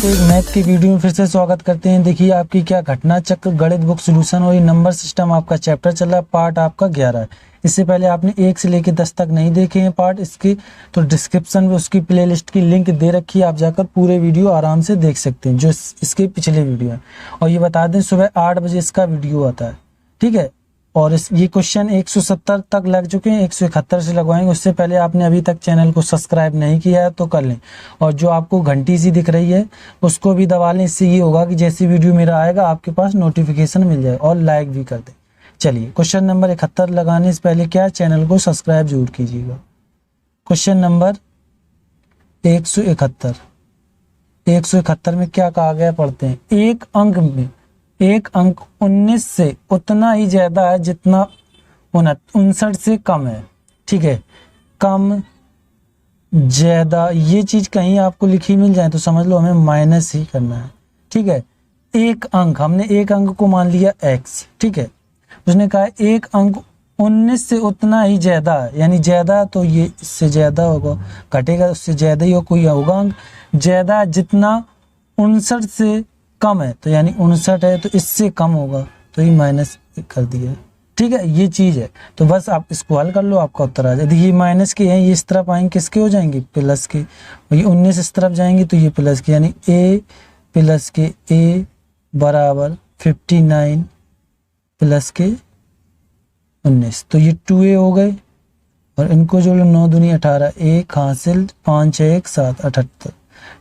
एक मैथ की वीडियो में फिर से स्वागत करते हैं। देखिए आपकी क्या घटना चक्र गणित बुक सॉल्यूशन और ये नंबर सिस्टम आपका चैप्टर चल रहा है, पार्ट आपका 11 है। इससे पहले आपने 1 से लेकर 10 तक नहीं देखे हैं पार्ट इसके, तो डिस्क्रिप्शन में उसकी प्लेलिस्ट की लिंक दे रखी है, आप जाकर पूरे वीडियो आराम से देख सकते हैं जो इसके पिछले वीडियो है। और ये बता दें सुबह 8 बजे इसका वीडियो आता है, ठीक है। और ये क्वेश्चन 170 तक लग चुके हैं, 171 से लगवाएंगे। उससे पहले आपने अभी तक चैनल को सब्सक्राइब नहीं किया है तो कर लें, और जो आपको घंटी सी दिख रही है उसको भी दबा लें। इससे ये होगा कि जैसी वीडियो मेरा आएगा आपके पास नोटिफिकेशन मिल जाए, और लाइक भी कर दें। चलिए क्वेश्चन नंबर 71 लगाने से पहले क्या चैनल को सब्सक्राइब जरूर कीजिएगा। क्वेश्चन नंबर 171 में क्या कहा गया पढ़ते हैं। एक अंक 19 से उतना ही ज्यादा है जितना 59 से कम है, ठीक है। कम ज्यादा ये चीज कहीं आपको लिखी मिल जाए तो समझ लो हमें माइनस ही करना है, ठीक है। एक अंक, हमने एक अंक को मान लिया x, ठीक है। उसने कहा एक अंक 19 से उतना ही ज्यादा है, यानी ज्यादा तो ये इससे ज्यादा होगा, घटेगा उससे ज्यादा ही हो, कोई होगा अंक ज्यादा जितना 59 से कम है, तो यानी 59 है तो इससे कम होगा, तो ये माइनस कर दिया, ठीक है। ये चीज है, तो बस आप इसको हल कर लो, आपका उत्तर आ जाए। देखिए माइनस के हैं, ये इस तरफ आएंगे किसके हो जाएंगे, प्लस के। और ये 19 इस तरफ जाएंगे तो ये प्लस के, यानी a प्लस के a बराबर 59 प्लस के 19, तो ये 2a हो गए। और इनको जो 9 दूनी 18, 1 हासिल 5 1 7 78।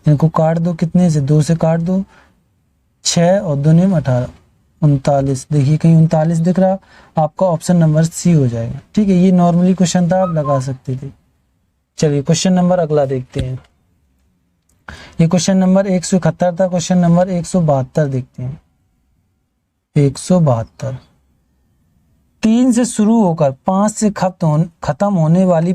इनको काट दो, कितने से 2 से काट दो, 6 और 2 में 18 39। देखिए कहीं 39 दिख रहा, आपका ऑप्शन नंबर सी हो जाएगा, ठीक है। ये नॉर्मली क्वेश्चन था, आप लगा सकते थे। चलिए क्वेश्चन नंबर अगला देखते हैं। ये क्वेश्चन नंबर 171 था। क्वेश्चन नंबर 172 देखते हैं। 172 3 से शुरू होकर 5 से खत्म होने वाली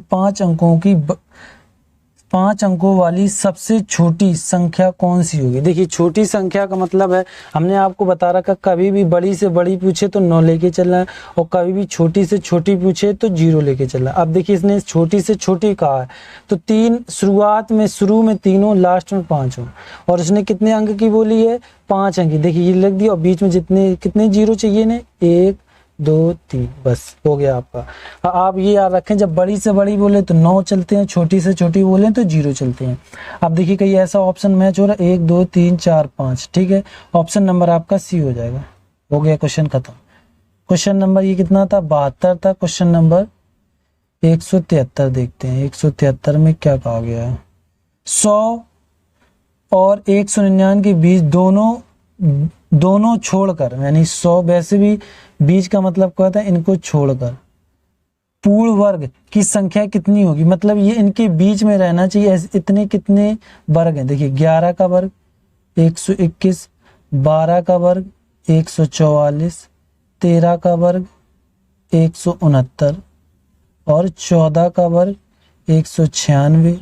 5 अंकों वाली सबसे छोटी संख्या कौन सी होगी। देखिए छोटी संख्या का मतलब है, हमने आपको बता रखा कभी भी बड़ी से बड़ी पूछे तो 9 लेके चलना है, और कभी भी छोटी से छोटी पूछे तो 0 लेके चलना है। अब देखिए इसने छोटी से छोटी कहा है, तो 3 शुरू में 3 हो, लास्ट में 5 हो, और इसने कितने अंक की बोली है, 5 अंक की। देखिए ये लिख दिया, और बीच में कितने 0 चाहिए ने, 1 2 3, बस हो गया आपका। आप ये याद रखें, जब बड़ी से बड़ी बोले तो 9 चलते हैं, छोटी से छोटी बोले तो 0 चलते हैं। अब देखिए कहीं ऐसा ऑप्शन मैच हो रहा है, 1 2 3 4 5, ठीक है। ऑप्शन नंबर आपका सी हो जाएगा। हो गया क्वेश्चन खत्म। क्वेश्चन नंबर ये कितना था, 72 था। क्वेश्चन नंबर 173 देखते हैं। 173 में क्या कहा गया है। 100 और 199 के बीच दोनों छोड़कर, यानी 100 वैसे भी बीच का मतलब क्या होता है, इनको छोड़कर पूर्ण वर्ग की संख्या कितनी होगी। मतलब ये इनके बीच में रहना चाहिए। इतने कितने वर्ग हैं, देखिए 11 का वर्ग 121, 12 का वर्ग 144, 13 का वर्ग 169 और 14 का वर्ग 196,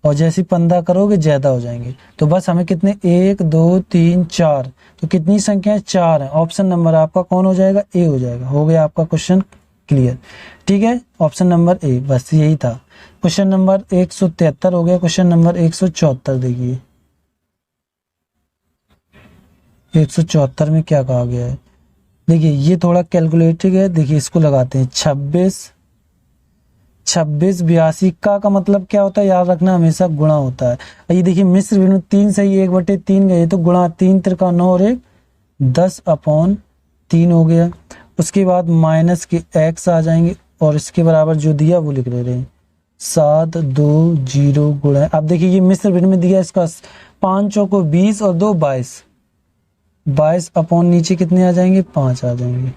और जैसे 15 करोगे ज्यादा हो जाएंगे। तो बस हमें कितने 1 2 3 4, तो कितनी संख्या 4 है। ऑप्शन नंबर आपका कौन हो जाएगा, ए हो जाएगा। हो गया आपका क्वेश्चन क्लियर, ठीक है। ऑप्शन नंबर ए, बस यही था। क्वेश्चन नंबर 173 हो गया। क्वेश्चन नंबर 174 देखिए। 174 में क्या कहा गया है, देखिए ये थोड़ा कैलकुलेटिव है। देखिए इसको लगाते हैं 26 82 का मतलब क्या होता है, याद रखना हमेशा गुणा होता है। ये देखिए मिश्र भिन्न 3 सही 1/3 गए, तो गुणा 3 त्रिका 9 और 1 10/3 हो गया। उसके बाद माइनस के x आ जाएंगे, और इसके बराबर जो दिया वो लिख ले रहे हैं 7 2 0 गुणा। अब देखिए ये मिश्र भिन्न में दिया, इसका 5 चौको 20 और 2 22 अपॉन नीचे कितने आ जाएंगे, 5 आ जाएंगे,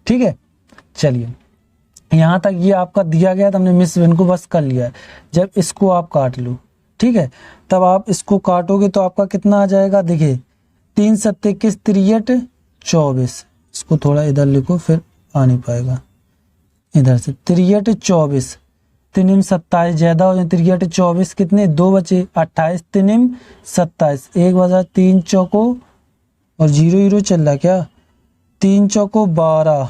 ठीक है। चलिए यहाँ तक ये आपका दिया गया, तो हमने मिश्र भिन्न को बस कर लिया है। जब इसको आप काट लो, ठीक है, तब आप इसको काटोगे तो आपका कितना आ जाएगा। देखिए 3 7 21 63 24, इसको थोड़ा इधर लिखो फिर आ नहीं पाएगा, इधर से 63 24, 3 27 ज्यादा हो जाए, 63 24 कितने 2 बचे 28, 3 27, 1 बजा 3 चौको और 0 0 चल रहा क्या, 3 चौको 12,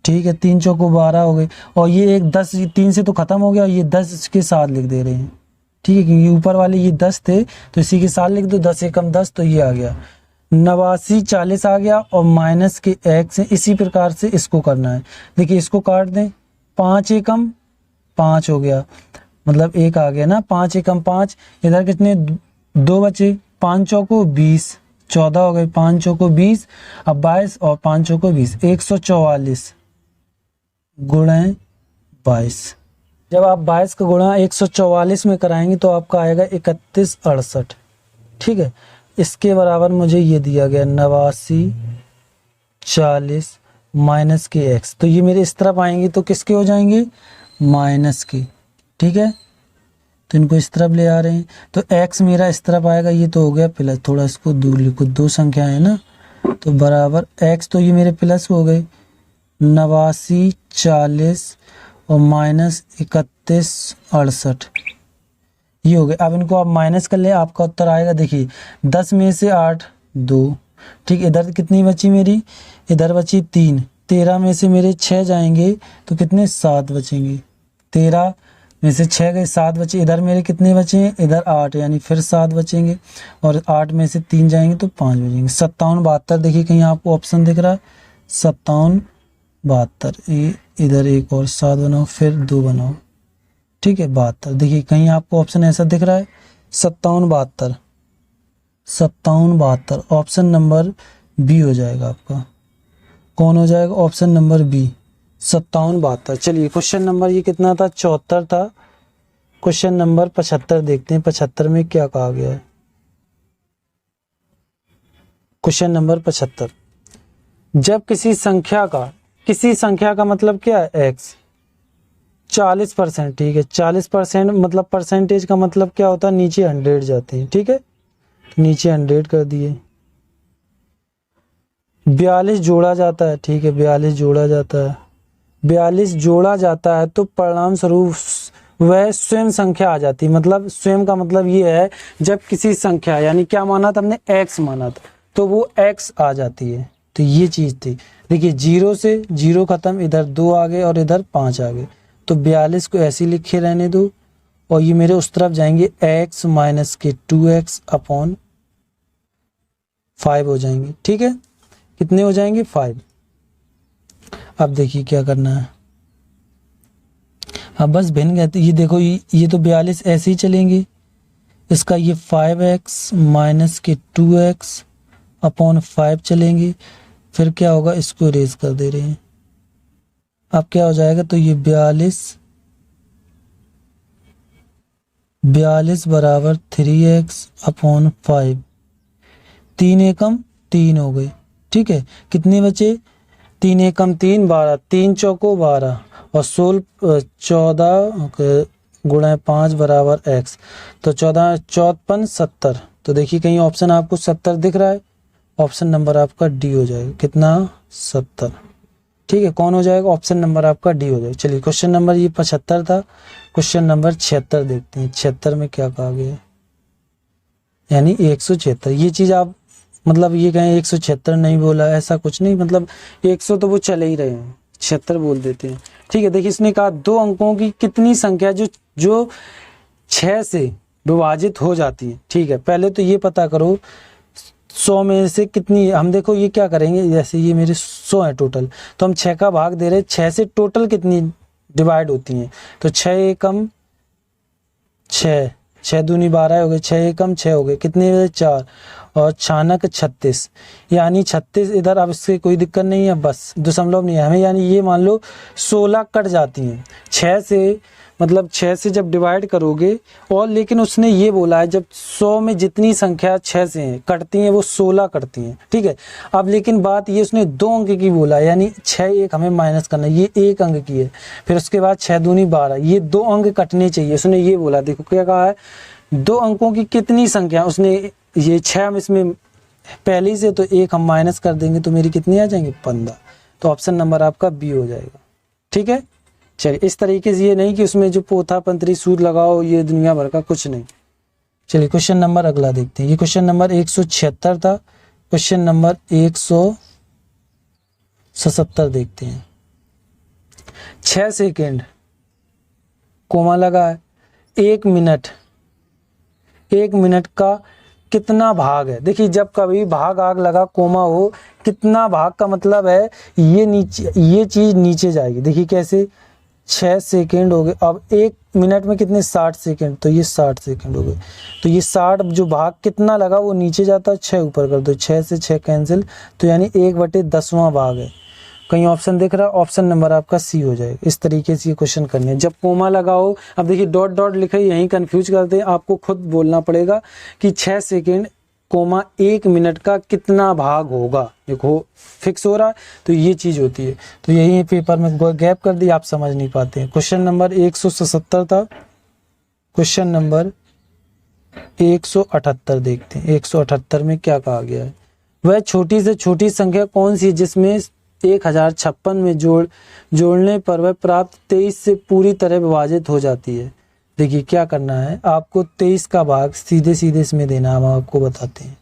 ठीक है, 3 चौको 12 हो गए। और ये एक 10 3 से तो खत्म हो गया, ये 10 के साथ लिख दे रहे हैं, ठीक है, क्योंकि ऊपर वाले ये 10 थे तो इसी के साथ लिख दो, 10 एकम 10 तो ये आ गया 89 40 आ गया और माइनस के x है। इसी प्रकार से इसको करना है। देखिए इसको काट दें, 5 एकम 5 हो गया, मतलब एक आ गया ना, 5 एकम 5। इधर कितने 2 बचे, 5 चौको 20, 14 हो गए, 5 चौको 20, अब 22 और 5 चौको 20, 144 गुणा 22। जब आप 22 का गुणा 144 में कराएंगे तो आपका आएगा 3168। ठीक है, इसके बराबर मुझे ये दिया गया 89 40 माइनस के x, तो ये मेरे इस तरफ आएंगे तो किसके हो जाएंगे, माइनस के। ठीक है, तो इनको इस तरफ ले आ रहे हैं तो x मेरा इस तरफ आएगा, ये तो हो गया प्लस, थोड़ा इसको दूर लिखो, 2 संख्या है ना, तो बराबर x, तो ये मेरे प्लस हो गए 89 40 और माइनस 3168, ये हो गए। अब इनको आप माइनस कर ले, आपका उत्तर आएगा, देखिए 10 में से 8 2, ठीक, इधर कितनी बची मेरी, इधर बची 3, 13 में से मेरे 6 जाएंगे तो कितने 7 बचेंगे, 13 में से 6 गए 7 बचे, इधर मेरे कितने बचे हैं, इधर 8 यानी फिर 7 बचेंगे और 8 में से 3 जाएंगे तो 5 बचेंगे। 57 72, देखिए कहीं आपको ऑप्शन दिख रहा है 57 72, इधर एक और 7 बनाओ फिर 2 बनाओ, ठीक है 72, देखिए कहीं आपको ऑप्शन ऐसा दिख रहा है 57 72, 57 72, ऑप्शन नंबर बी हो जाएगा आपका। कौन हो जाएगा, ऑप्शन नंबर बी 57 72। चलिए क्वेश्चन नंबर ये कितना था, 74 था। क्वेश्चन नंबर 75 देखते हैं, 75 में क्या कहा गया है। क्वेश्चन नंबर 75, जब किसी संख्या का मतलब क्या है, x 40%, ठीक है 40% मतलब परसेंटेज का मतलब क्या होता है, नीचे 100 जाते हैं, ठीक है, नीचे 100 कर दिए। 42 जोड़ा जाता है, ठीक है 42 जोड़ा जाता है, 42 जोड़ा जाता है तो परिणाम स्वरूप वह स्वयं संख्या आ जाती है। मतलब स्वयं का मतलब ये है, जब किसी संख्या, यानी क्या माना था हमने, x माना था, तो वो x आ जाती है। तो ये चीज थी, देखिए 0 से 0 खत्म, इधर 2 आ गए और इधर 5 आ गए, तो 42 को ऐसे लिखे रहने दो और ये मेरे उस तरफ जाएंगे x माइनस के 2x अपॉन 5 हो जाएंगे, ठीक है, कितने हो जाएंगे 5। अब देखिए क्या करना है, अब बस भिन्न गए, ये देखो ये तो 42 ऐसे ही चलेंगे, इसका ये 5x माइनस के 2x अपॉन 5 चलेंगे, फिर क्या होगा, इसको इरेज कर दे रहे हैं। अब क्या हो जाएगा, तो ये 42 बराबर 3x अपॉन 5, 3 एकम 3 हो गए, ठीक है, कितने बचे, 3 एकम 3 12, 3 चौको 12 और 14 गुणा 5 बराबर x, तो 14 54 70, तो देखिए कहीं ऑप्शन आपको 70 दिख रहा है, ऑप्शन नंबर आपका डी हो जाएगा, कितना 70, ठीक है, कौन हो जाएगा, ऑप्शन नंबर आपका डी हो जाएगा। चलिए क्वेश्चन नंबर ये 75 था। क्वेश्चन नंबर 76 देखते हैं, 76 में क्या कहा गया, यानी 176। ये चीज आप मतलब ये कहें 176 नहीं बोला, ऐसा कुछ नहीं, मतलब 100 तो वो चले ही रहे हैं, 76 बोल देते हैं, ठीक है। देखिए इसने कहा 2 अंकों की कितनी संख्या जो 6 से विभाजित हो जाती है, ठीक है। पहले तो ये पता करो 100 में से कितनी, हम देखो ये क्या करेंगे, जैसे ये मेरे 100 है टोटल, तो हम 6 का भाग दे रहे हैं, 6 से टोटल कितनी डिवाइड होती हैं, तो 6 एकम 6, 6 दूनी 12 हो गए, 6 एकम 6 हो गए, कितने हुए 4 और 6 36, यानी 36 इधर, अब इससे कोई दिक्कत नहीं है, बस दशमलव नहीं है हमें, यानी ये मान लो 16 कट जाती हैं 6 से, मतलब 6 से जब डिवाइड करोगे, और लेकिन उसने ये बोला है जब 100 में जितनी संख्या 6 से हैं कटती हैं वो 16 कटती हैं, ठीक है। अब लेकिन बात ये उसने 2 अंक की बोला है, यानी 6 एक हमें माइनस करना है, ये 1 अंक की है, फिर उसके बाद 6 दूनी 12, ये 2 अंक कटने चाहिए, उसने ये बोला। देखो क्या कहा है, 2 अंकों की कितनी संख्या, उसने ये 6 हम इसमें पहले से, तो 1 हम माइनस कर देंगे तो मेरी कितनी आ जाएंगी 15, तो ऑप्शन नंबर आपका बी हो जाएगा, ठीक है। चलिए इस तरीके से, ये नहीं कि उसमें जो पोथा पंतरी सूद लगाओ, ये दुनिया भर का कुछ नहीं। चलिए क्वेश्चन नंबर अगला देखते हैं, ये क्वेश्चन नंबर 176 था। क्वेश्चन नंबर 177 देखते हैं। 6 सेकेंड कोमा लगा है, 1 मिनट 1 मिनट का कितना भाग है। देखिए जब कभी भाग आग लगा कोमा हो, कितना भाग का मतलब है ये नीचे, ये चीज़ नीचे जाएगी। देखिए कैसे, 6 सेकेंड हो गए। अब 1 मिनट में कितने, 60 सेकेंड, तो ये 60 सेकेंड हो गए। तो ये 60 जो भाग कितना लगा वो नीचे जाता है, 6 ऊपर कर दो, 6 से 6 कैंसिल, तो यानी 1/10वां भाग है। कहीं ऑप्शन दिख रहा है, ऑप्शन नंबर आपका सी हो जाएगा। इस तरीके से ये क्वेश्चन करने हैं। जब कोमा लगाओ, अब देखिए डॉट डॉट लिखे यहीं कंफ्यूज करते हैं, आपको खुद बोलना पड़ेगा कि 6 सेकेंड कोमा 1 मिनट का कितना भाग होगा, देखो फिक्स हो रहा है, तो ये चीज़ होती है। तो यही पेपर में गैप कर दी, आप समझ नहीं पाते हैं। क्वेश्चन नंबर 177 था, क्वेश्चन नंबर 178 देखते हैं। 178 में क्या कहा गया है, वह छोटी से छोटी संख्या कौन सी है जिसमें 1056 में जोड़ने पर वह प्राप्त 23 से पूरी तरह विभाजित हो जाती है। देखिए क्या करना है आपको, 23 का भाग सीधे सीधे इसमें देना, हम आपको बताते हैं।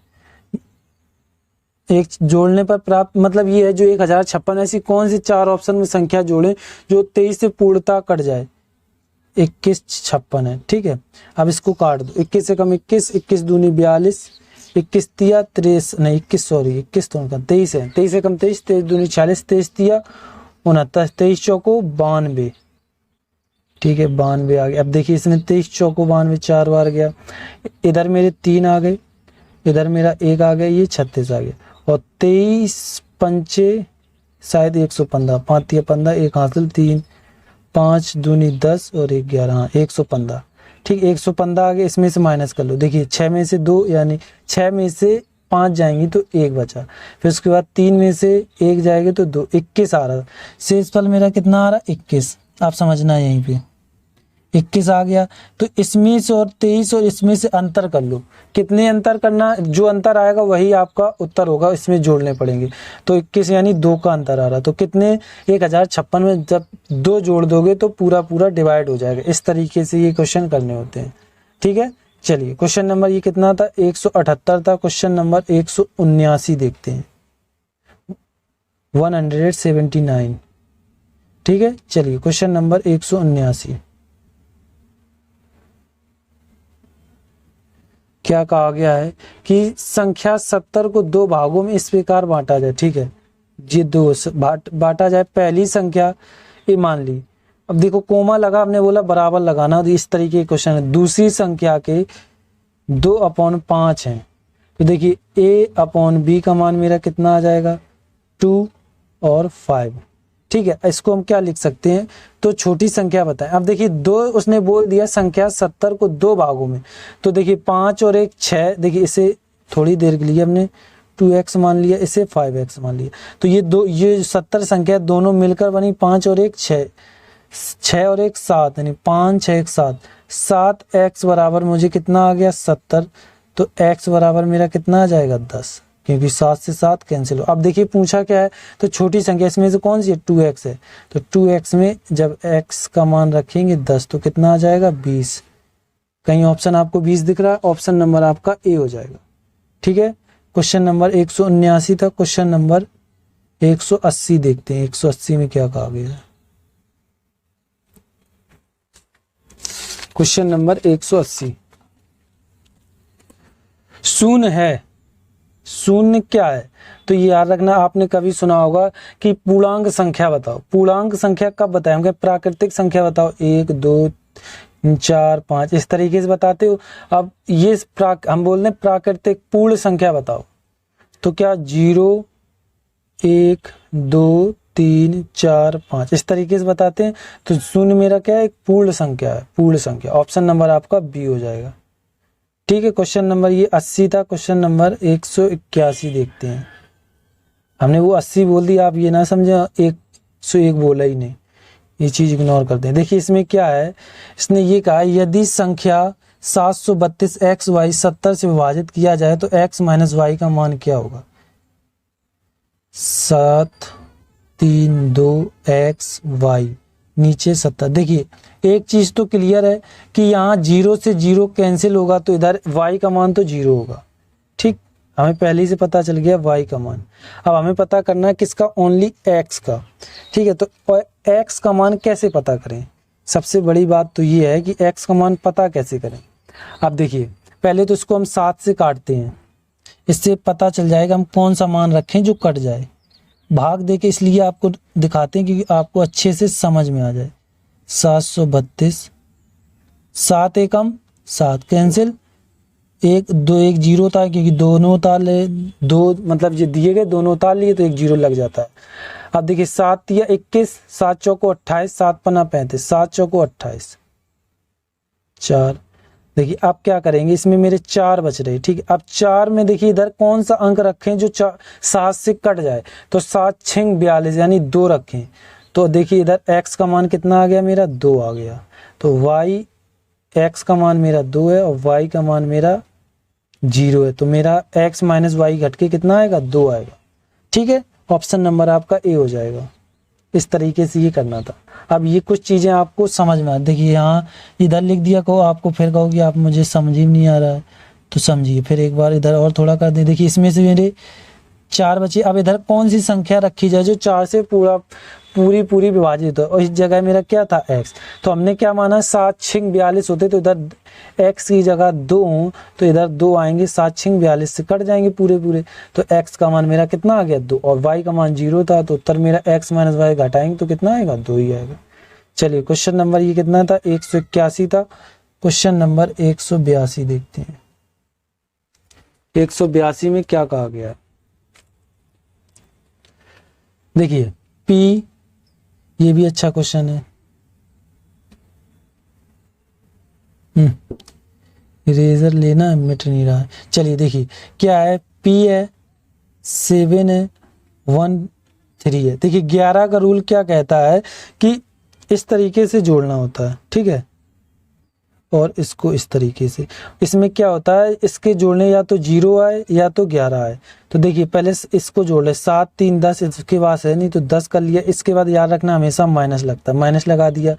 एक जोड़ने पर प्राप्त मतलब ये है, जो 1056 ऐसी कौन सी 4 ऑप्शन में संख्या जोड़े जो 23 से पूर्णता कट जाए। 21 56 है, ठीक है। अब इसको काट दो, 21 से कम 21, 21 दूनी 42, 21 तिया 23, नहीं 21 सॉरी 21 तो उनका 23 है, 23 से कम 23, 23 दूनी 40, 23 तिया 69, 23 चौको 92, ठीक है 92 आ गया। अब देखिए इसने 23 चौको 92 4 बार गया, इधर मेरे 3 आ गए, इधर मेरा 1 आ गया, ये 36 आ गया, और 23 पंचे शायद 115, 5 तिया 15, 1 हासिल 3, 5 दूनी 10 और 1 11, हाँ 115, ठीक 115 आ गया। इसमें से माइनस कर लो, देखिए 6 में से 2 यानी 6 में से 5 जाएंगी तो 1 बचा, फिर उसके बाद 3 में से 1 जाएगा तो 2, 21 आ रहा। शेषफल मेरा कितना आ रहा, 21, आप समझना है यहीं पे 21 आ गया। तो इसमें से और 23 और इसमें से अंतर कर लो, कितने अंतर करना, जो अंतर आएगा वही आपका उत्तर होगा, इसमें जोड़ने पड़ेंगे। तो 21 यानी 2 का अंतर आ रहा, तो कितने 1056 में जब 2 जोड़ दोगे तो पूरा पूरा डिवाइड हो जाएगा। इस तरीके से ये क्वेश्चन करने होते हैं, ठीक है। चलिए क्वेश्चन नंबर ये कितना था, 178 था। क्वेश्चन नंबर 179 देखते हैं, 179, ठीक है। चलिए क्वेश्चन नंबर 179 क्या कहा गया है कि संख्या 70 को 2 भागों में इस प्रकार बांटा जाए, ठीक है। ये 2 बांटा जाए। पहली संख्या ये मान ली, अब देखो कोमा लगा, हमने बोला बराबर लगाना, तो इस तरीके के क्वेश्चन है। दूसरी संख्या के 2/5 है, तो देखिए a/b का मान मेरा कितना आ जाएगा, 2 और 5, ठीक है। इसको हम क्या लिख सकते हैं, तो छोटी संख्या बताएं। अब देखिए 2 उसने बोल दिया संख्या 70 को 2 भागों में, तो देखिए 5 और 1 6, देखिए इसे थोड़ी देर के लिए हमने 2x मान लिया, इसे 5x मान लिया, तो ये 70 संख्या दोनों मिलकर बनी 5 और 1 6, 6 और 1 7, यानी 5 6 1 7, 7x बराबर मुझे कितना आ गया 70, तो x बराबर मेरा कितना आ जाएगा 10, क्योंकि 7 से 7 कैंसिल हो। अब देखिए पूछा क्या है, तो छोटी संख्या इसमें से कौन सी है, 2x है, तो 2x में जब x का मान रखेंगे 10 तो कितना आ जाएगा 20। कहीं ऑप्शन आपको 20 दिख रहा है, ऑप्शन नंबर आपका ए हो जाएगा, ठीक है। क्वेश्चन नंबर 179 था। क्वेश्चन नंबर 180 देखते हैं, 180 में क्या कहा गया है। क्वेश्चन नंबर 180, शून्य है, शून्य क्या है, तो ये याद रखना, आपने कभी सुना होगा कि पूर्णांक संख्या बताओ। पूर्णांक संख्या कब बताएं, हम प्राकृतिक संख्या बताओ, 1 2 4 5, इस तरीके से बताते हो। अब ये हम बोल रहे हैं प्राकृतिक पूर्ण संख्या बताओ, तो क्या 0 1 2 3 4 5 इस तरीके से बताते हैं। तो शून्य मेरा क्या है, एक पूर्ण संख्या है, पूर्ण संख्या। ऑप्शन नंबर आपका बी हो जाएगा, ठीक है। क्वेश्चन नंबर ये 80 था। क्वेश्चन नंबर 181 देखते हैं। हमने वो 80 बोल दिया, आप ये ना समझे 101 बोला ही नहीं, ये चीज इग्नोर करते हैं। देखिए इसमें क्या है, इसने ये कहा यदि संख्या 732 xy 70 से विभाजित किया जाए तो x माइनस y का मान क्या होगा। 7 3 2 xy नीचे 70। देखिए एक चीज तो क्लियर है कि यहाँ 0 से 0 कैंसिल होगा, तो इधर y का मान तो 0 होगा, ठीक। हमें पहले ही से पता चल गया y का मान। अब हमें पता करना है किसका, ओनली x का, ठीक है। तो x का मान कैसे पता करें, सबसे बड़ी बात तो ये है कि x का मान पता कैसे करें। अब देखिए पहले तो इसको हम 7 से काटते हैं, इससे पता चल जाएगा हम कौन सा मान रखें जो कट जाए। भाग दे के इसलिए आपको दिखाते हैं क्योंकि आपको अच्छे से समझ में आ जाए। 732, 7 एकम 7 कैंसिल, 1 2 1 0 था क्योंकि दोनों ताल दो, मतलब ये दिए गए दोनों ताल लिए तो 1 0 लग जाता है। अब देखिए 7 या 21, 7 चौको 28, 7 पन्ना 35, 7 चौको 28, 4। देखिए अब क्या करेंगे, इसमें मेरे 4 बच रहे, ठीक है। अब 4 में देखिए इधर कौन सा अंक रखें जो 7 से कट जाए, तो 7 6 42 यानी 2 रखें। तो देखिए इधर x का मान कितना आ गया मेरा, 2 आ गया। तो y x का मान मेरा 2 है और y का मान मेरा 0 है, तो मेरा x माइनस वाई घट के कितना आएगा, 2 आएगा, ठीक है। ऑप्शन नंबर आपका ए हो जाएगा। इस तरीके से ये करना था। अब ये कुछ चीज़ें आपको समझ में आ, देखिए यहाँ इधर लिख दिया, कहो आपको फिर कहो कि आप मुझे समझ ही नहीं आ रहा है, तो समझिए फिर एक बार इधर और थोड़ा कर दें। देखिए इसमें से मेरे 4 बचे, अब इधर कौन सी संख्या रखी जाए जो 4 से पूरी विभाजित हो, और इस जगह मेरा क्या था x, तो हमने क्या माना 7 6 42 होते, तो इधर x की जगह 2 हो तो इधर 2 आएंगे, 7 6 42 से कट जाएंगे पूरे, तो x का मान मेरा कितना आ गया, 2, और y का मान 0 था, तो उत्तर मेरा x माइनस वाई घटाएंगे तो कितना आएगा, 2 ही आएगा। चलिए क्वेश्चन नंबर ये कितना था, 181 था। क्वेश्चन नंबर 182 देखते हैं। 182 में क्या कहा गया है, देखिए p, ये भी अच्छा क्वेश्चन है। इरेजर लेना है, मिट नहीं रहा है। चलिए देखिए क्या है, p है, 7 है, 1 3 है। देखिए 11 का रूल क्या कहता है कि इस तरीके से जोड़ना होता है, ठीक है, और इसको इस तरीके से। इसमें क्या होता है, इसके जोड़ने या तो 0 आए या तो 11 आए। तो देखिए पहले इसको जोड़ ले, 7 3 10, इसके पास है नहीं तो 10 कर लिया। इसके बाद याद रखना हमेशा माइनस लगता है, माइनस लगा दिया,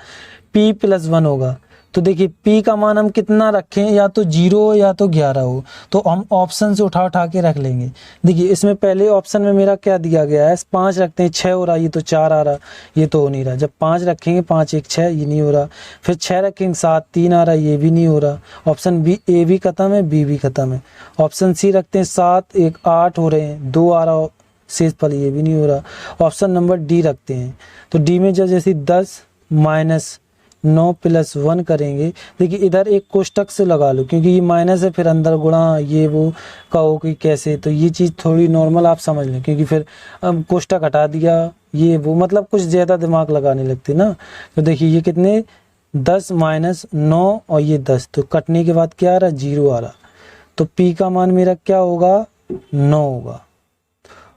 p + 1 होगा। तो देखिए p का मान हम कितना रखें, या तो 0 हो या तो 11 हो, तो हम ऑप्शन से उठा के रख लेंगे। देखिए इसमें पहले ऑप्शन में मेरा क्या दिया गया है, 5 रखते हैं, 6 हो रहा, ये तो 4 आ रहा, ये तो हो नहीं रहा। जब 5 रखेंगे, 5 1 6, ये नहीं हो रहा। फिर 6 रखेंगे, 7 3 आ रहा, ये भी नहीं हो रहा। ऑप्शन बी, ए भी खत्म है, बी भी खत्म है। ऑप्शन सी रखते हैं, 7 1 8 हो रहे हैं, 2 आ रहा, शेष फल ये भी नहीं हो रहा। ऑप्शन नंबर डी रखते हैं, तो डी में जब जैसे 10 माइनस 9 + 1 करेंगे, देखिए इधर एक कोष्टक से लगा लो क्योंकि ये माइनस है, फिर अंदर गुणा, ये वो कहो कि कैसे, तो ये चीज़ थोड़ी नॉर्मल आप समझ लें, क्योंकि फिर अब कोष्टक हटा दिया, ये वो मतलब कुछ ज़्यादा दिमाग लगाने लगती ना। तो देखिए ये कितने, 10 माइनस 9 और ये 10, तो कटने के बाद क्या आ रहा, 0 आ रहा। तो पी का मान मेरा क्या होगा, 9 होगा।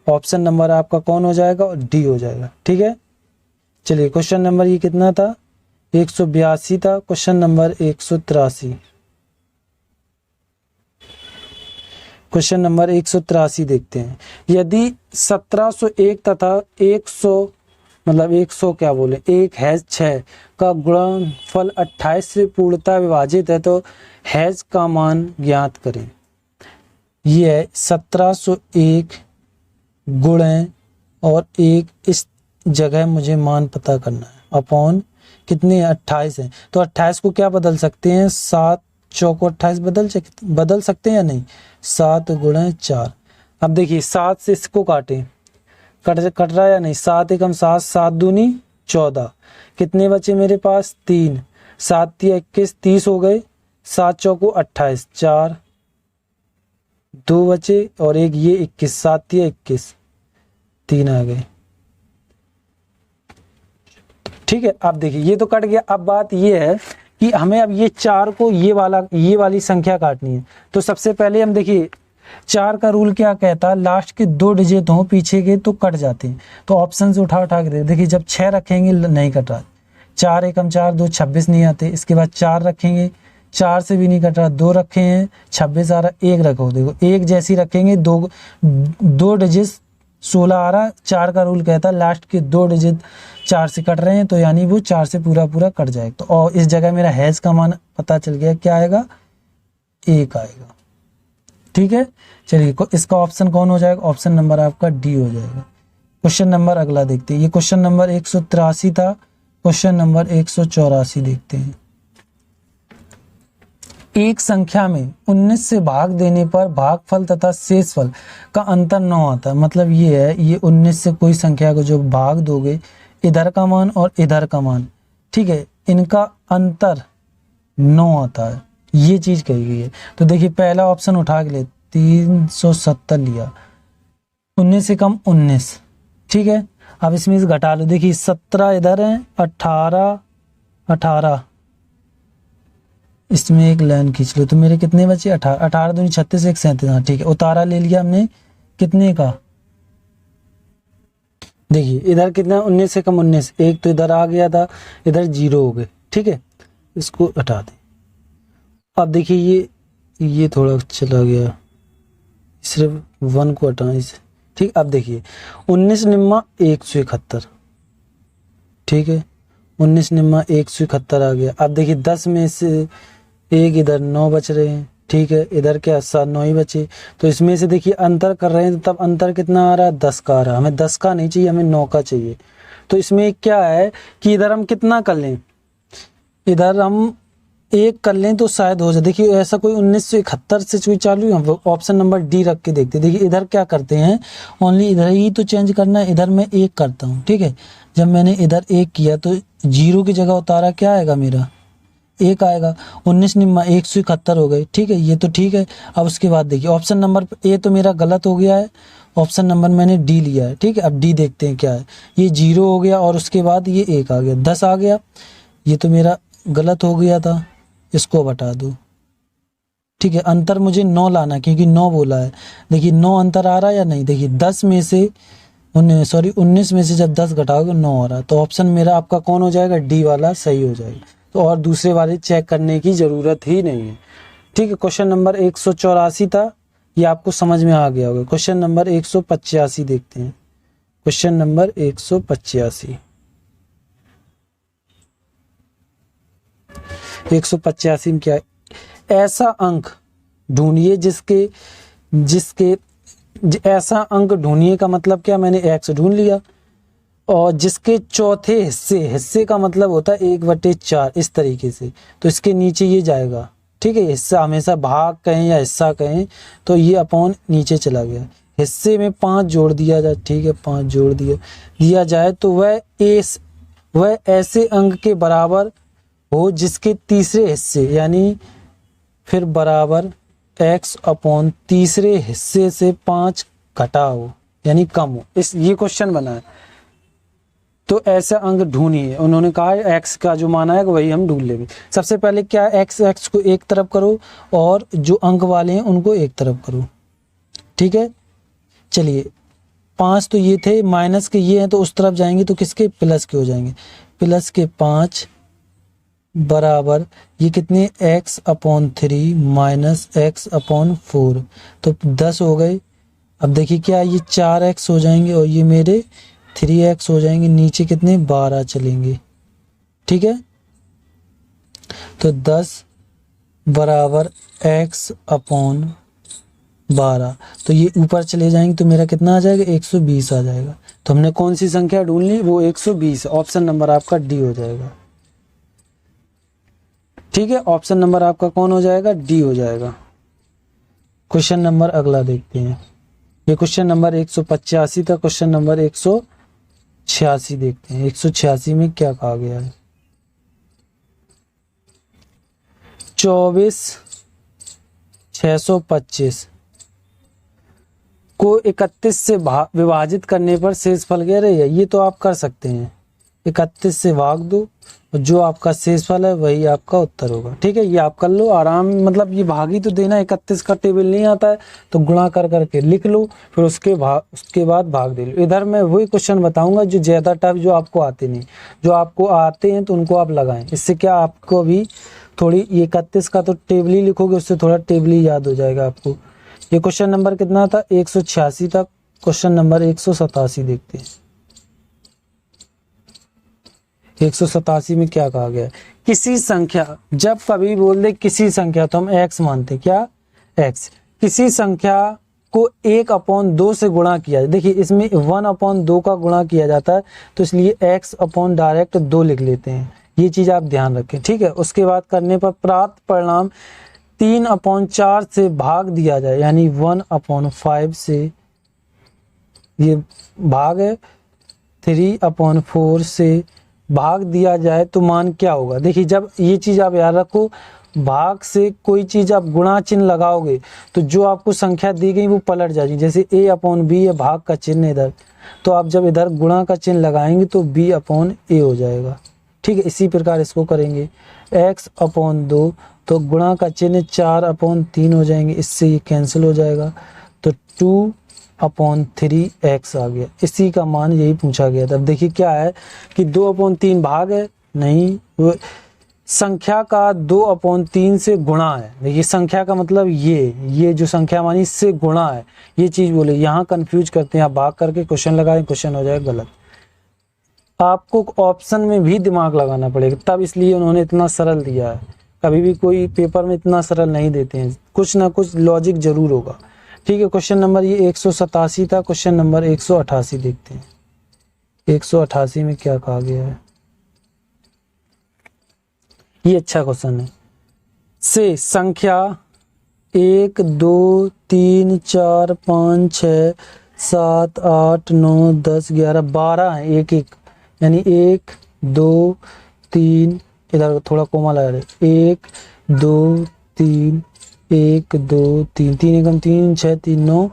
ऑप्शन नंबर आपका कौन हो जाएगा, और डी हो जाएगा, ठीक है। चलिए क्वेश्चन नंबर ये कितना था, 182 था। क्वेश्चन नंबर 183, क्वेश्चन नंबर 183 देखते हैं। यदि 1701 तथा 100 मतलब 100 क्या बोले 1/6 का गुणनफल 28 से पूर्णतः विभाजित है तो हैज का मान ज्ञात करें। ये है 1701 गुणे और 1, इस जगह मुझे मान पता करना है, अपॉन कितने 28 हैं, तो 28 को क्या बदल सकते हैं, 7 चौको 28 बदल सकते हैं या नहीं, 7 × 4। अब देखिए 7 से इसको काटें, कट रहा है या नहीं, 7 एकम 7, 7 दूनी 14, कितने बचे मेरे पास 3, 7 × 21 30 हो गए, 7 चौको 28, 4 2 बचे और एक ये 21, 7 × 21 3 आ गए, ठीक है। अब देखिए ये तो कट गया। अब बात ये है कि हमें अब ये 4 को ये वाली संख्या काटनी है। तो सबसे पहले हम देखिए 4 का रूल क्या कहता है, लास्ट के 2 डिजिट हों पीछे के तो कट जाते हैं। तो ऑप्शन से उठा के देखिए, जब 6 रखेंगे नहीं कट रहा, 4 एकम 4 2 26 नहीं आते। इसके बाद 4 रखेंगे, 4 से भी नहीं कट रहा, 2 रखे हैं 26 आ रहा, 1 रखो, देखो 1 जैसी रखेंगे, 2 डिजिट 16 आ रहा। 4 का रूल कहता है लास्ट के 2 डिजिट 4 से कट रहे हैं, तो यानी वो 4 से पूरा कट जाएगा। तो और इस जगह मेरा हैज का मान पता चल गया, क्या आएगा, 1 आएगा, ठीक है। चलिए इसका ऑप्शन कौन हो जाएगा, ऑप्शन नंबर आपका डी हो जाएगा। क्वेश्चन नंबर अगला देखते हैं। ये क्वेश्चन नंबर 183 था। क्वेश्चन नंबर 184 देखते हैं। एक संख्या में 19 से भाग देने पर भागफल तथा शेषफल का अंतर 9 आता है। मतलब ये है, ये 19 से कोई संख्या को जो भाग दोगे, इधर का मान और इधर का मान, ठीक है, इनका अंतर 9 आता है, ये चीज कही गई है। तो देखिए पहला ऑप्शन उठा के ले, 370 लिया, 19 से कम 19, ठीक है। अब इसमें से घटा लो, देखिए 17 इधर है, 18 इसमें एक लाइन खींच लो, तो मेरे कितने बचे, 18 दूनी 36, 1 37, हाँ ठीक है। उतारा ले लिया हमने कितने का, देखिए इधर कितना, 19 से कम 19, एक तो इधर आ गया था, इधर 0 हो गए, ठीक है, इसको हटा दें। अब देखिए ये थोड़ा चला गया, सिर्फ 1 को हटाएं इसे, ठीक। अब देखिए 19 निम्मा 171, ठीक है, 19 निम्मा 171 आ गया। अब देखिए 10 में से एक इधर 9 बच रहे हैं, ठीक है, इधर क्या 7 9 ही बचे, तो इसमें से देखिए अंतर कर रहे हैं, तो तब अंतर कितना आ रहा है, 10 का आ रहा है। हमें 10 का नहीं चाहिए, हमें 9 का चाहिए। तो इसमें क्या है कि इधर हम कितना कर लें, इधर हम 1 कर लें तो शायद हो जाए। देखिए ऐसा कोई 1971 से कोई चालू है, ऑप्शन नंबर डी रख के देखते। देखिए इधर क्या करते हैं, ओनली इधर ही तो चेंज करना है, इधर मैं 1 करता हूँ, ठीक है। जब मैंने इधर 1 किया तो 0 की जगह उतारा, क्या आएगा मेरा, 1 आएगा। 19 निम्मा 171 हो गए, ठीक है, ये तो ठीक है। अब उसके बाद देखिए ऑप्शन नंबर ए तो मेरा गलत हो गया है, ऑप्शन नंबर मैंने डी लिया है, ठीक है। अब डी देखते हैं क्या है, ये 0 हो गया और उसके बाद ये 1 आ गया, 10 आ गया, ये तो मेरा गलत हो गया था, इसको बता दो, ठीक है। अंतर मुझे 9 लाना, क्योंकि 9 बोला है। देखिए 9 अंतर आ रहा है या नहीं, देखिए 19 में से जब 10 घटाओगे 9 आ रहा है, तो ऑप्शन मेरा आपका कौन हो जाएगा, डी वाला सही हो जाएगा। तो और दूसरे वाले चेक करने की जरूरत ही नहीं है, ठीक है। क्वेश्चन नंबर 184 था, ये आपको समझ में आ गया होगा। क्वेश्चन नंबर 185 देखते हैं, क्वेश्चन नंबर 185 में क्या है, ऐसा अंक ढूंढिए ऐसा अंक ढूंढिए का मतलब क्या, मैंने x ढूंढ लिया, और जिसके चौथे हिस्से का मतलब होता है 1/4, इस तरीके से। तो इसके नीचे ये जाएगा, ठीक है। हिस्सा हमेशा भाग कहें या हिस्सा कहें, तो ये अपॉन नीचे चला गया। हिस्से में 5 जोड़ दिया जाए, ठीक है, 5 जोड़ दिया जाए तो वह ऐसे अंक के बराबर हो जिसके तीसरे हिस्से, यानी फिर बराबर x/, तीसरे हिस्से से 5 घटा हो, यानी कम हो। ये क्वेश्चन बना है, तो ऐसा अंक ढूंढिए। उन्होंने कहा है x का जो माना है वही हम ढूंढ लेंगे। सबसे पहले क्या, x को एक तरफ करो और जो अंक वाले हैं उनको एक तरफ करो, ठीक है। चलिए 5 तो ये थे, माइनस के ये हैं, तो उस तरफ जाएंगे तो किसके, प्लस के हो जाएंगे। प्लस के 5 बराबर ये कितने, x/3 माइनस x/4, तो 10 हो गए। अब देखिए क्या, ये 4x हो जाएंगे और ये मेरे 3x हो जाएंगे, नीचे कितने 12 चलेंगे, ठीक है। तो 10 बराबर x/12, तो ये ऊपर चले जाएंगे, तो मेरा कितना आ जाएगा, 120 आ जाएगा। तो हमने कौन सी संख्या ढूंढ ली, वो 120, ऑप्शन नंबर आपका डी हो जाएगा, ठीक है। ऑप्शन नंबर आपका कौन हो जाएगा, डी हो जाएगा। क्वेश्चन नंबर अगला देखते हैं, ये क्वेश्चन नंबर 185 था। क्वेश्चन नंबर 186 देखते हैं। 186 में क्या कहा गया है, 24,625 को 31 से विभाजित करने पर शेषफल क्या रहेगा। ये तो आप कर सकते हैं, 31 से भाग दो और जो आपका शेषफल है वही आपका उत्तर होगा, ठीक है। ये आप कर लो आराम, मतलब ये भागी तो देना, 31 का टेबल नहीं आता है तो गुणा कर करके लिख लो, फिर उसके बाद भाग दे लो। इधर मैं वही क्वेश्चन बताऊंगा जो ज्यादा टफ, जो आपको आते नहीं, जो आपको आते हैं तो उनको आप लगाएं। इससे क्या आपको भी थोड़ी, ये 31 का तो टेबल ही लिखोगे, उससे थोड़ा टेबल ही याद हो जाएगा आपको। ये क्वेश्चन नंबर कितना था, 186 था। क्वेश्चन नंबर 187 देखते हैं। 187 में क्या कहा गया है, किसी संख्या, जब कभी बोल दे किसी संख्या तो हम x मानते, क्या x, किसी संख्या को 1/2 से गुणा किया जाए। देखिए इसमें 1/2 का गुणा किया जाता है, तो इसलिए x/ डायरेक्ट 2 लिख लेते हैं। ये चीज आप ध्यान रखें, ठीक है। उसके बाद करने पर प्राप्त परिणाम 3/4 से भाग दिया जाए, यानी 1/5 से, ये भाग है, 3/4 से भाग दिया जाए तो मान क्या होगा। देखिए जब ये चीज़ आप याद रखो, भाग से कोई चीज़ आप गुणा चिन्ह लगाओगे तो जो आपको संख्या दी गई वो पलट जाएगी। जैसे A/B है, भाग का चिन्ह इधर, तो आप जब इधर गुणा का चिन्ह लगाएंगे तो B/A हो जाएगा। ठीक है, इसी प्रकार इसको करेंगे। x/2, तो गुणा का चिन्ह 4/3 हो जाएंगे, इससे ये कैंसिल हो जाएगा, तो 2/3x आ गया। इसी का मान यही पूछा गया था। अब देखिए क्या है कि 2/3 भाग है, नहीं, वो संख्या का 2/3 से गुणा है। देखिए संख्या का मतलब ये जो संख्या मानी इससे गुणा है, ये चीज़ बोले। यहाँ कंफ्यूज करते हैं, आप भाग करके क्वेश्चन लगाएं, क्वेश्चन हो जाएगा गलत। आपको ऑप्शन में भी दिमाग लगाना पड़ेगा, तब इसलिए उन्होंने इतना सरल दिया है। कभी भी कोई पेपर में इतना सरल नहीं देते हैं, कुछ ना कुछ लॉजिक जरूर होगा। ठीक है, क्वेश्चन नंबर ये 187 था। क्वेश्चन नंबर 188 देखते हैं। 188 में क्या कहा गया है, ये अच्छा क्वेश्चन है। से संख्या 1 2 3 4 5 6 7 8 9 10 11 12 है, एक एक, यानी 1 2 3, इधर थोड़ा कोमा लगा रहे, 1 2 3 1 2 3 3 एकम 3 6 3 9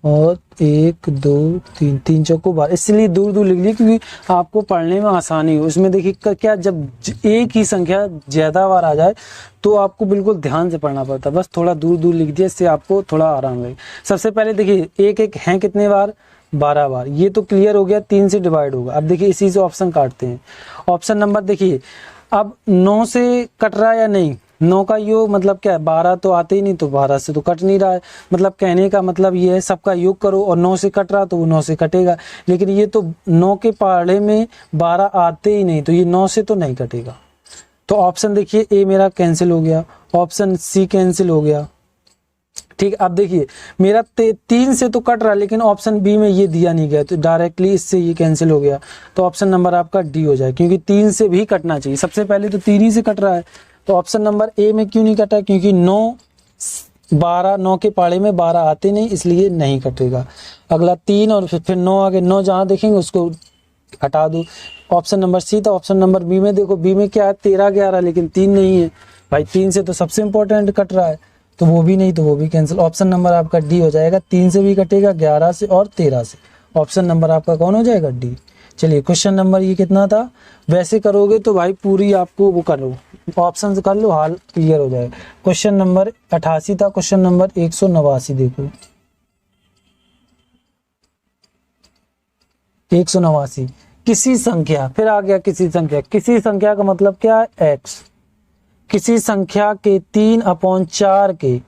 और 1 2 3 3 चौको 12, इसलिए दूर दूर लिख ली क्योंकि आपको पढ़ने में आसानी हो। उसमें देखिए क्या, जब एक ही संख्या ज़्यादा बार आ जाए तो आपको बिल्कुल ध्यान से पढ़ना पड़ता है, बस थोड़ा दूर दूर लिख दिया, इससे आपको थोड़ा आराम लगे। सबसे पहले देखिए एक एक हैं कितने बार, 12 बार, ये तो क्लियर हो गया, 3 से डिवाइड होगा। अब देखिए इसी से ऑप्शन काटते हैं। ऑप्शन नंबर देखिए, अब 9 से कट रहा है या नहीं, 9 का योग मतलब क्या है, 12 तो आते ही नहीं, तो 12 से तो कट नहीं रहा है। मतलब कहने का मतलब ये है सबका योग करो और 9 से कट रहा तो वो 9 से कटेगा, लेकिन ये तो 9 के पहाड़े में 12 आते ही नहीं, तो ये 9 से तो नहीं कटेगा। तो ऑप्शन देखिए ए मेरा कैंसिल हो गया, ऑप्शन सी कैंसिल हो गया। ठीक, अब देखिए मेरा 3 से तो कट रहा है, लेकिन ऑप्शन बी में ये दिया नहीं गया, तो डायरेक्टली इससे ये कैंसिल हो गया। तो ऑप्शन नंबर आपका डी हो जाए, क्योंकि 3 से भी कटना चाहिए। सबसे पहले तो 3 ही से कट रहा है, तो ऑप्शन नंबर ए में क्यों नहीं कटा, क्योंकि 9 के पाड़े में 12 आते नहीं, इसलिए नहीं कटेगा। अगला 3 और फिर 9 आगे, 9 जहाँ देखेंगे उसको हटा दो। ऑप्शन नंबर सी था। ऑप्शन नंबर बी में देखो, बी में क्या है, 13 11, लेकिन 3 नहीं है भाई, 3 से तो सबसे इंपॉर्टेंट कट रहा है, तो वो भी नहीं, तो वो भी कैंसिल। ऑप्शन नंबर आपका डी हो जाएगा, 3 से भी कटेगा, 11 से और 13 से। ऑप्शन नंबर आपका कौन हो जाएगा, डी। चलिए क्वेश्चन नंबर ये कितना था, वैसे करोगे तो भाई पूरी आपको वो करो, ऑप्शन से कर लो, हाल क्लियर हो जाएगा। क्वेश्चन नंबर 88 था। क्वेश्चन नंबर 189 देखो, 189 किसी संख्या, फिर आ गया किसी संख्या। किसी संख्या का मतलब क्या है, एक्स। किसी संख्या के 3/4 के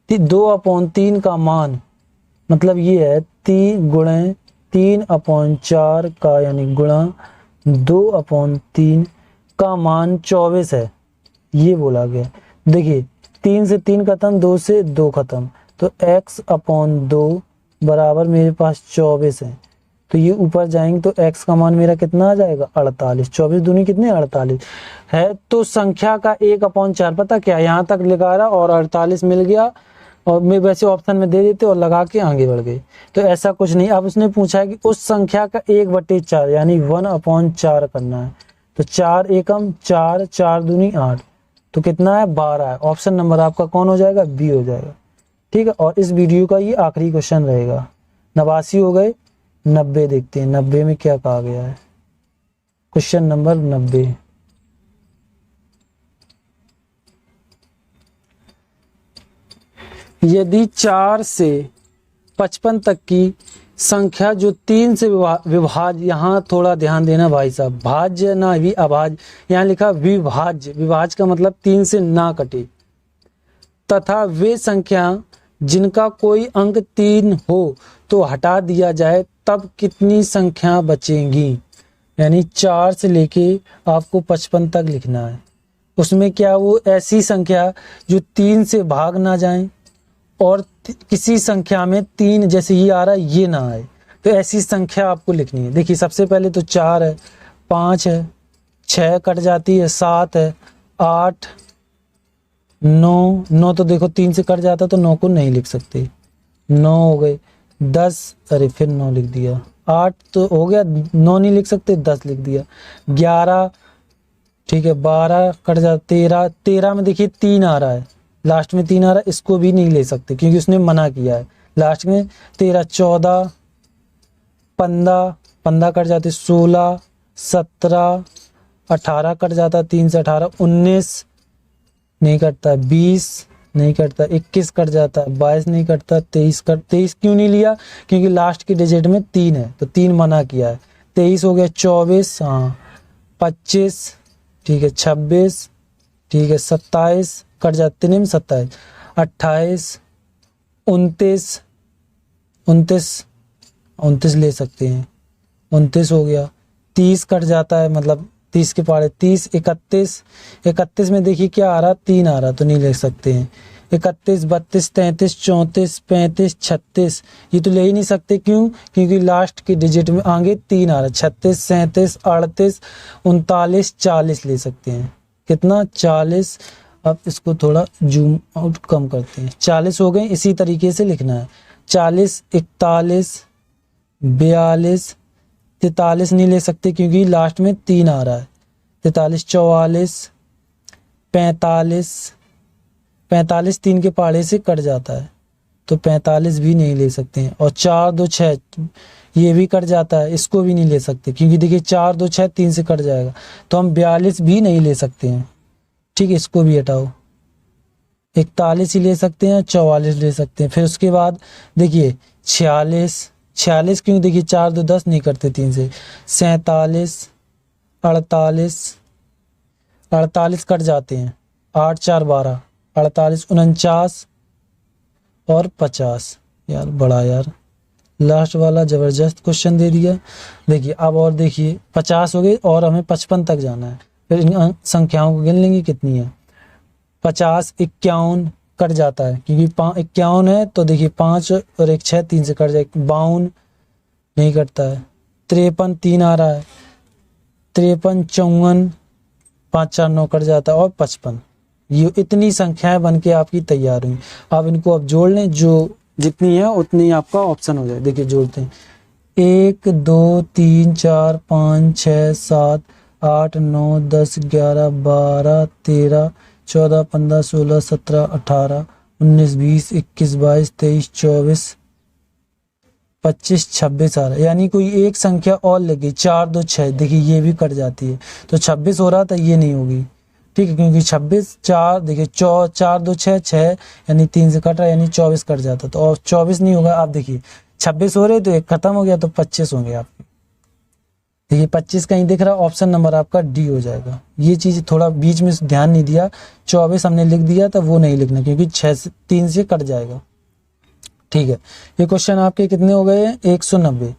2/3 का मान, मतलब ये है 3 गुणे 3/4 का, यानी गुणा 2/3 का मान 24 है, ये बोला गया। देखिए 3 से 3 खत्म, 2 से 2 खत्म, तो x/2 बराबर मेरे पास 24 है। तो ये ऊपर जाएंगे तो x का मान मेरा कितना आ जाएगा, 48। 24 दूनी कितने, 48 है। तो संख्या का 1/4 पता क्या, यहाँ तक लिखा रहा और 48 मिल गया, और मैं वैसे ऑप्शन में दे देते और लगा के आगे बढ़ गए, तो ऐसा कुछ नहीं। अब उसने पूछा है कि उस संख्या का 1/4 यानी 1/4 करना है, तो 4 एकम 4, 4 दूनी 8, तो कितना है, 12 है। ऑप्शन नंबर आपका कौन हो जाएगा, बी हो जाएगा। ठीक है, और इस वीडियो का ये आखिरी क्वेश्चन रहेगा। 89 हो गए, 90 देखते हैं, 90 में क्या कहा गया है। क्वेश्चन नंबर 90, यदि 4 से 55 तक की संख्या जो 3 से विभाज्य, यहाँ थोड़ा ध्यान देना भाई साहब, भाज्य ना भी अभाज्य, यहाँ लिखा विभाज्य, विभाज्य का मतलब 3 से ना कटे, तथा वे संख्या जिनका कोई अंक 3 हो तो हटा दिया जाए, तब कितनी संख्या बचेंगी। यानी 4 से लेके आपको 55 तक लिखना है। उसमें क्या, वो ऐसी संख्या जो 3 से भाग ना जाए और किसी संख्या में 3 जैसे ये आ रहा है ये ना आए, तो ऐसी संख्या आपको लिखनी है। देखिए सबसे पहले तो 4 है, 5 है, 6 कट जाती है, 7 है, 8 9, 9 तो देखो 3 से कट जाता तो 9 को नहीं लिख सकते, 9 हो गए। 10, अरे फिर 9 लिख दिया। 8 तो हो गया, 9 नहीं लिख सकते, 10 लिख दिया। 11, ठीक है। 12 कट जाता, 13, 13 में देखिए 3 आ रहा है, लास्ट में 3 आ रहा है, इसको भी नहीं ले सकते क्योंकि उसने मना किया है लास्ट में। 13, 14, 15, 15 कट जाते, 16, 17, 18 कट जाता, 3 से 18, 19 नहीं कटता, 20 नहीं कटता, 21 कट जाता, 22 नहीं कटता, 23 क्यों नहीं लिया, क्योंकि लास्ट के डिजिट में 3 है तो 3 मना किया है। 23 हो गया, 24, हाँ, 25, ठीक है, 26, ठीक है, 27 कट जाते नहीं, 27, 28, 29, 29 ले सकते हैं, 29 हो गया। 30 कट जाता है, मतलब 30 के पारे 30, 31 में देखिए क्या आ रहा, 3 आ रहा तो नहीं ले सकते हैं। 31, 32, 33, 34, 35, 36 ये तो ले ही नहीं सकते, क्यों, क्योंकि लास्ट के डिजिट में आगे 3 आ रहा। 36, 37, 38, 39, 40 ले सकते हैं। कितना, 40। अब इसको थोड़ा जूम आउट कम करते हैं, 40 हो गए। इसी तरीके से लिखना है, 40, 41, 42, 43 नहीं ले सकते क्योंकि लास्ट में 3 आ रहा है। 43, 44, 45 3 के पहाड़े से कट जाता है तो 45 भी नहीं ले सकते हैं। और 4, 2, 6 ये भी कट जाता है, इसको भी नहीं ले सकते क्योंकि देखिए 4, 2, 6 3 से कट जाएगा तो हम 42 भी नहीं ले सकते हैं। ठीक है, इसको भी हटाओ। 41 ही ले सकते हैं, 44 ले सकते हैं। फिर उसके बाद देखिए 46 क्यों, देखिए 4, 2, 10 नहीं करते 3 से। 47, 48 कट जाते हैं, 8, 4, 12, 48, 49 और 50। यार बड़ा यार लास्ट वाला जबरदस्त क्वेश्चन दे दिया। देखिए अब और देखिए 50 हो गए और हमें 55 तक जाना है। फिर इन संख्याओं को गिन लेंगे कितनी है। 50, 51 कट जाता है क्योंकि 51 है तो देखिए 5 और 1 6 3 से कट जाए। 52 नहीं कटता है। 53 3 आ रहा है। 53, 54, 5 4 9 कट जाता है और 55। ये इतनी संख्याएं बन के आपकी तैयार हुई। आप इनको अब जोड़ लें, जो जितनी है उतनी आपका ऑप्शन हो जाए। देखिए जोड़ते हैं, 1 2 3 4 5 6 7 8 9 10 11 12 13 14 15 16 17 18 19 20 21 22 23 24 25 26 आ रहा है। यानी कोई एक संख्या और लगी, 4 2 6, देखिए ये भी कट जाती है तो 26 हो रहा था, ये नहीं होगी। ठीक है, क्योंकि 26 4 देखिए 4 2 6 6 यानी 3 से कट रहा है, यानी 24 कट जाता तो और 24 नहीं होगा। आप देखिए 26 हो रहे तो एक खत्म हो गया तो 25 होंगे आपके। देखिए 25 कहीं दिख रहा, ऑप्शन नंबर आपका डी हो जाएगा। ये चीज थोड़ा बीच में ध्यान नहीं दिया, 24 हमने लिख दिया था, वो नहीं लिखना क्योंकि 3 से कट जाएगा। ठीक है, ये क्वेश्चन आपके कितने हो गए, 190।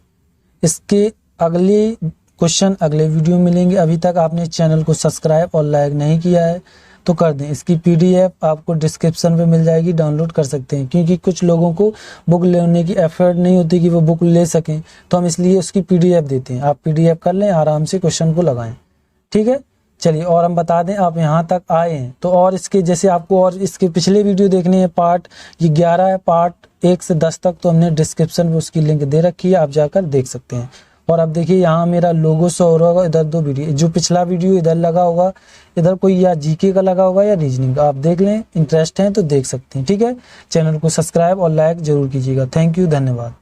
इसके अगले क्वेश्चन अगले वीडियो में मिलेंगे। अभी तक आपने चैनल को सब्सक्राइब और लाइक नहीं किया है तो कर दें। इसकी पीडीएफ आपको डिस्क्रिप्शन में मिल जाएगी, डाउनलोड कर सकते हैं। क्योंकि कुछ लोगों को बुक लेने की एफर्ट नहीं होती कि वो बुक ले सकें, तो हम इसलिए उसकी पीडीएफ देते हैं। आप पीडीएफ कर लें, आराम से क्वेश्चन को लगाएं। ठीक है, चलिए और हम बता दें, आप यहाँ तक आए हैं तो और इसके जैसे आपको और इसके पिछले वीडियो देखने हैं, पार्ट ये 11 है, पार्ट 1 से 10 तक, तो हमने डिस्क्रिप्शन में उसकी लिंक दे रखी है, आप जाकर देख सकते हैं। और अब देखिए यहाँ मेरा लोगो शो हो रहा होगा, इधर 2 वीडियो, जो पिछला वीडियो इधर लगा होगा, इधर कोई या जीके का लगा होगा या रीजनिंग का, आप देख लें, इंटरेस्ट है तो देख सकते हैं। ठीक है, चैनल को सब्सक्राइब और लाइक जरूर कीजिएगा। थैंक यू, धन्यवाद।